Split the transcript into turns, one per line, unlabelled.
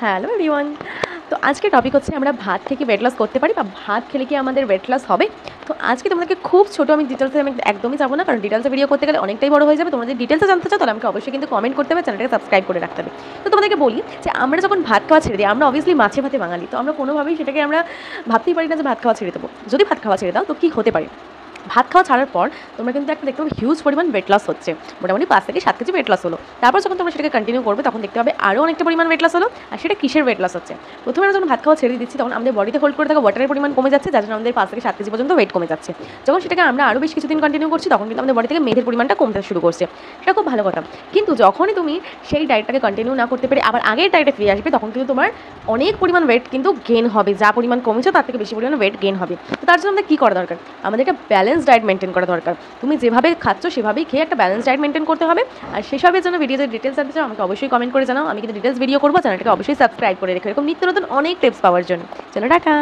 Hello everyone. তো আজকে topic হচ্ছে আমরা ভাত থেকে ওয়েট লস করতে পারি বা ভাত খেলে কি আমাদের ওয়েট লস হবে। তো আজকে তোমাদেরকে খুব ছোটো আমি ডিটেলসে আমি একদমই যাবো না, কারণ ডিটেলসে ভিডিও করতে গেলে অনেকটাই বড় হয়ে যাবে। তোমরা যদি ডিটেলসে জানতে চাও তাহলে আমাকে অবশ্যই কিন্তু কমেন্ট করতে হবে, চ্যানেলটাকে সাবস্ক্রাইব করে রাখতে হবে। তো তোমাদেরকে বলি যে আমরা যখন ভাত খাওয়া ছেড়ে দিই, আমরা অবভিয়াসলি মাছে ভাতে বাঙালি, তো আমরা কোনোভাবেই সেটাকে আমরা ভাবতেই পারি না যে ভাত খাওয়া ছেড়ে দেবো। যদি ভাত খাওয়া ছেড়ে দাও তো কী হতে পারে। ভাত খাওয়া ছাড়ার পর তোমরা কিন্তু একটা দেখতে পাবে হিউজ পরিমাণ ওয়েট লস হচ্ছে, মোটামুটি 5 থেকে 7 কেজি ওয়েট লস হলো। তারপর যখন তোমরা সেটাকে কন্টিনিউ করবে তখন দেখতে পাবে আরও অনেকটা পরিমাণ ওয়েট লস হলো। আর সেটা কিসের ওয়েট লস হচ্ছে? প্রথমে আমরা যখন ভাত খাওয়া ছেড়ে দিচ্ছি তখন আমাদের বডিতে হোল্ড করে থাকা ওয়াটারের পরিমাণ কমে যাচ্ছে, যার জন্য আমাদের 5 থেকে 7 কেজি পর্যন্ত ওয়েট কমে যাচ্ছে। যখন সেটাকে আমরা আরও বেশ কিছুদিন কন্টিনিউ করছি তখন কিন্তু আমাদের বডি থেকে মেদের পরিমাণটা কমতে শুরু করছে। সেটা খুব ভালো কথা। কিন্তু যখনই তুমি সেই ডায়েটটাকে কন্টিনিউ না করতে পেরে আবার আগের ডায়েটে ফিরে আসবে তখন কিন্তু তোমার অনেক পরিমাণ ওয়েট কিন্তু গেন হবে, যা পরিমাণ কমেছে তার থেকে বেশি পরিমাণ ওয়েট গেন হবে। তো তার জন্য আমাদের কী করা দরকার? আমাদের একটা ব্যালেন্স ডায়েট মেনটেন করা দরকার। তুমি যেভাবে খাচ্ছ সেভাবেই খেয়ে একটা ব্যালেন্স ডায়েট মেনটেন করতে হবে। আর সেসবের জন্য ভিডিওতে ডিটেলস জানতে চাও আমাকে অবশ্যই কমেন্ট করে জানাও, আমি কিন্তু ডিটেলস ভিডিও করবো। চ্যানেলটাকে অবশ্যই সাবস্ক্রাইব করে রেখো এরকম নিত্য নতুন অনেক টিপস পাওয়ার জন্য। চলো টাটা।